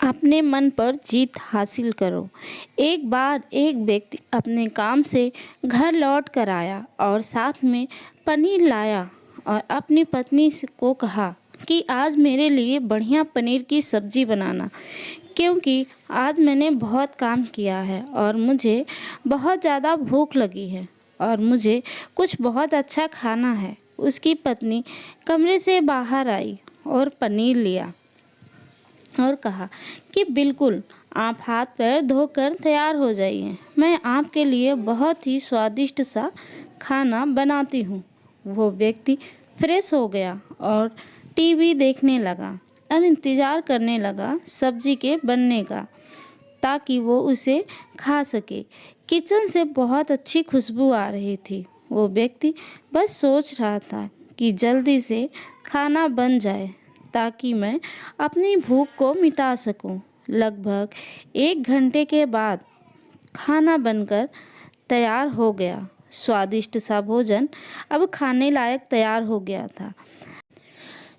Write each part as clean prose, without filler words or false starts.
अपने मन पर जीत हासिल करो। एक बार एक व्यक्ति अपने काम से घर लौट कर आया और साथ में पनीर लाया और अपनी पत्नी को कहा कि आज मेरे लिए बढ़िया पनीर की सब्ज़ी बनाना, क्योंकि आज मैंने बहुत काम किया है और मुझे बहुत ज़्यादा भूख लगी है और मुझे कुछ बहुत अच्छा खाना है। उसकी पत्नी कमरे से बाहर आई और पनीर लिया और कहा कि बिल्कुल, आप हाथ पैर धोकर तैयार हो जाइए, मैं आपके लिए बहुत ही स्वादिष्ट सा खाना बनाती हूँ। वो व्यक्ति फ्रेश हो गया और टीवी देखने लगा और इंतज़ार करने लगा सब्जी के बनने का, ताकि वो उसे खा सके। किचन से बहुत अच्छी खुशबू आ रही थी। वो व्यक्ति बस सोच रहा था कि जल्दी से खाना बन जाए ताकि मैं अपनी भूख को मिटा सकूं। लगभग 1 घंटे के बाद खाना बनकर तैयार हो गया। स्वादिष्ट सा भोजन अब खाने लायक तैयार हो गया था।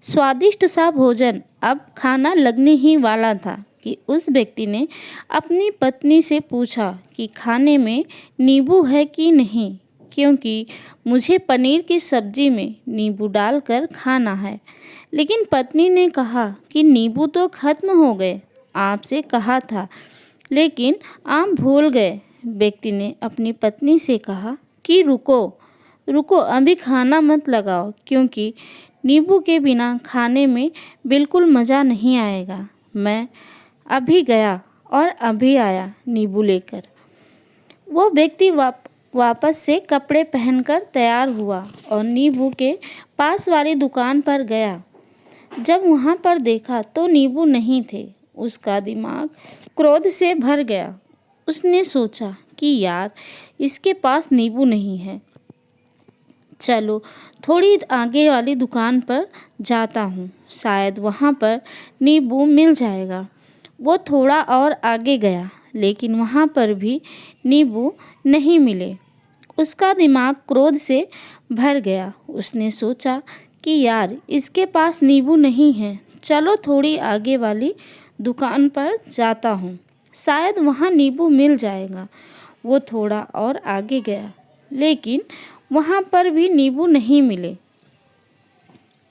स्वादिष्ट सा भोजन अब खाना लगने ही वाला था कि उस व्यक्ति ने अपनी पत्नी से पूछा कि खाने में नींबू है कि नहीं, क्योंकि मुझे पनीर की सब्ज़ी में नींबू डालकर खाना है। लेकिन पत्नी ने कहा कि नींबू तो ख़त्म हो गए, आपसे कहा था, लेकिन आप भूल गए। व्यक्ति ने अपनी पत्नी से कहा कि रुको रुको, अभी खाना मत लगाओ, क्योंकि नींबू के बिना खाने में बिल्कुल मज़ा नहीं आएगा। मैं अभी गया और अभी आया नींबू लेकर। वो व्यक्ति वापस से कपड़े पहनकर तैयार हुआ और नींबू के पास वाली दुकान पर गया। जब वहाँ पर देखा तो नींबू नहीं थे। उसका दिमाग क्रोध से भर गया। उसने सोचा कि यार, इसके पास नींबू नहीं है, चलो थोड़ी आगे वाली दुकान पर जाता हूँ, शायद वहाँ पर नींबू मिल जाएगा। वो थोड़ा और आगे गया, लेकिन वहाँ पर भी नींबू नहीं मिले। उसका दिमाग क्रोध से भर गया। उसने सोचा कि यार, इसके पास नींबू नहीं है, चलो थोड़ी आगे वाली दुकान पर जाता हूँ, शायद वहाँ नींबू मिल जाएगा। वो थोड़ा और आगे गया, लेकिन वहाँ पर भी नींबू नहीं मिले।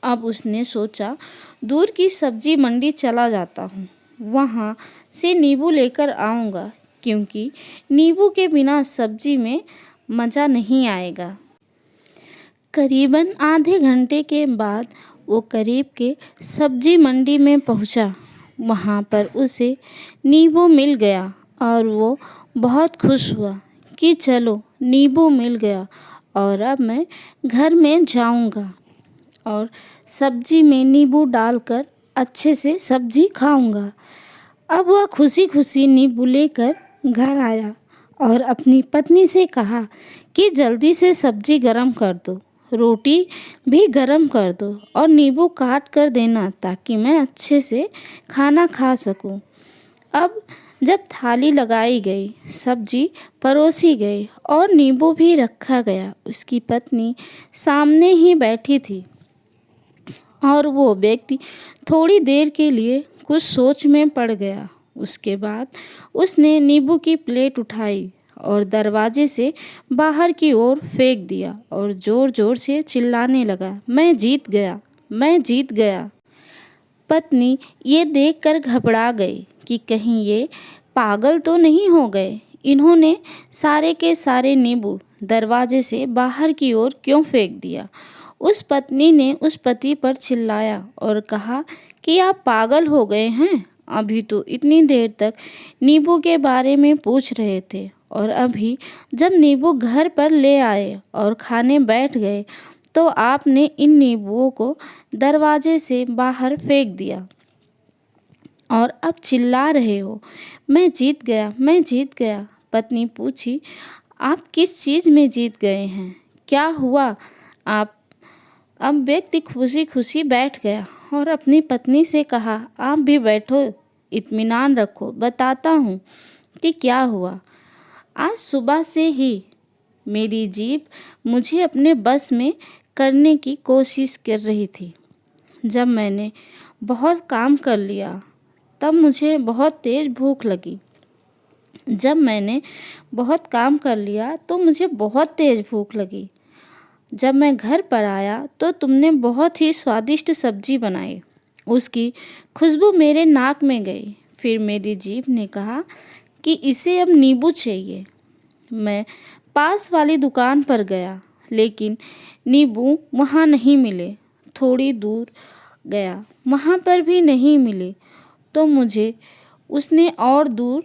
अब उसने सोचा, दूर की सब्जी मंडी चला जाता हूँ, वहाँ से नींबू लेकर आऊँगा, क्योंकि नींबू के बिना सब्जी में मज़ा नहीं आएगा। करीबन आधे घंटे के बाद वो करीब के सब्जी मंडी में पहुँचा। वहाँ पर उसे नींबू मिल गया और वो बहुत खुश हुआ कि चलो, नींबू मिल गया और अब मैं घर में जाऊँगा और सब्जी में नींबू डालकर अच्छे से सब्जी खाऊँगा। अब वह खुशी खुशी नींबू लेकर घर आया और अपनी पत्नी से कहा कि जल्दी से सब्जी गरम कर दो, रोटी भी गरम कर दो और नींबू काट कर देना, ताकि मैं अच्छे से खाना खा सकूं। अब जब थाली लगाई गई, सब्जी परोसी गई और नींबू भी रखा गया, उसकी पत्नी सामने ही बैठी थी और वो व्यक्ति थोड़ी देर के लिए कुछ सोच में पड़ गया। उसके बाद उसने नींबू की प्लेट उठाई और दरवाजे से बाहर की ओर फेंक दिया और ज़ोर ज़ोर से चिल्लाने लगा, मैं जीत गया, मैं जीत गया। पत्नी ये देखकर घबरा गई कि कहीं ये पागल तो नहीं हो गए। इन्होंने सारे के सारे नींबू दरवाजे से बाहर की ओर क्यों फेंक दिया। उस पत्नी ने उस पति पर चिल्लाया और कहा कि आप पागल हो गए हैं, अभी तो इतनी देर तक नींबू के बारे में पूछ रहे थे और अभी जब नींबू घर पर ले आए और खाने बैठ गए तो आपने इन नींबुओं को दरवाजे से बाहर फेंक दिया और अब चिल्ला रहे हो, मैं जीत गया, मैं जीत गया। पत्नी पूछी, आप किस चीज़ में जीत गए हैं, क्या हुआ आप। अब व्यक्ति खुशी खुशी बैठ गया और अपनी पत्नी से कहा, आप भी बैठो, इत्मीनान रखो, बताता हूँ कि क्या हुआ। आज सुबह से ही मेरी जीभ मुझे अपने बस में करने की कोशिश कर रही थी। जब मैंने बहुत काम कर लिया तब मुझे बहुत तेज़ भूख लगी। जब मैंने बहुत काम कर लिया तो मुझे बहुत तेज़ भूख लगी। जब मैं घर पर आया तो तुमने बहुत ही स्वादिष्ट सब्जी बनाई। उसकी खुशबू मेरे नाक में गई। फिर मेरी जीभ ने कहा कि इसे अब नींबू चाहिए। मैं पास वाली दुकान पर गया, लेकिन नींबू वहाँ नहीं मिले। थोड़ी दूर गया, वहाँ पर भी नहीं मिले। तो मुझे उसने और दूर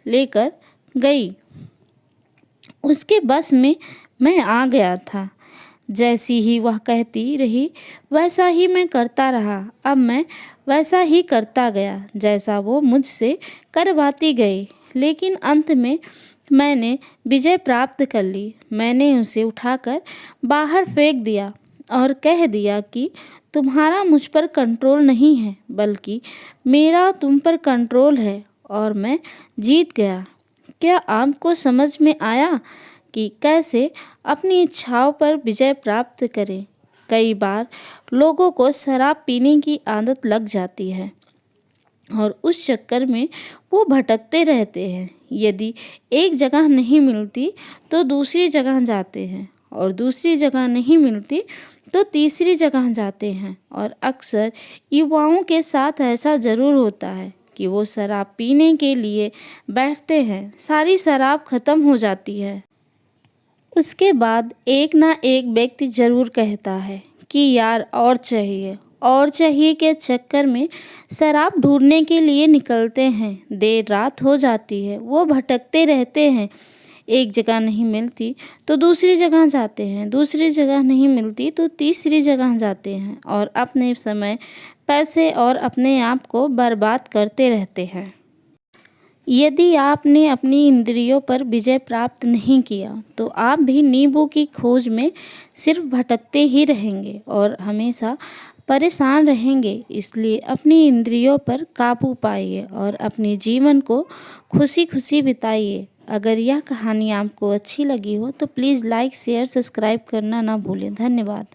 लेकर गई। उसके बस में मैं आ गया था। जैसी ही वह कहती रही वैसा ही मैं करता रहा। अब मैं वैसा ही करता गया जैसा वो मुझसे करवाती गई। लेकिन अंत में मैंने विजय प्राप्त कर ली। मैंने उसे उठाकर बाहर फेंक दिया और कह दिया कि तुम्हारा मुझ पर कंट्रोल नहीं है, बल्कि मेरा तुम पर कंट्रोल है और मैं जीत गया। क्या आपको समझ में आया कि कैसे अपनी इच्छाओं पर विजय प्राप्त करें? कई बार लोगों को शराब पीने की आदत लग जाती है और उस चक्कर में वो भटकते रहते हैं। यदि एक जगह नहीं मिलती तो दूसरी जगह जाते हैं, और दूसरी जगह नहीं मिलती तो तीसरी जगह जाते हैं। और अक्सर युवाओं के साथ ऐसा ज़रूर होता है कि वो शराब पीने के लिए बैठते हैं, सारी शराब ख़त्म हो जाती है। उसके बाद एक ना एक व्यक्ति ज़रूर कहता है कि यार और चाहिए के चक्कर में शराब ढूंढने के लिए निकलते हैं। देर रात हो जाती है, वो भटकते रहते हैं। एक जगह नहीं मिलती तो दूसरी जगह जाते हैं, दूसरी जगह नहीं मिलती तो तीसरी जगह जाते हैं और अपने समय, पैसे और अपने आप को बर्बाद करते रहते हैं। यदि आपने अपनी इंद्रियों पर विजय प्राप्त नहीं किया तो आप भी नींबू की खोज में सिर्फ भटकते ही रहेंगे और हमेशा परेशान रहेंगे। इसलिए अपनी इंद्रियों पर काबू पाइए और अपने जीवन को खुशी खुशी बिताइए। अगर यह कहानी आपको अच्छी लगी हो तो प्लीज़ लाइक, शेयर, सब्सक्राइब करना ना भूलें। धन्यवाद।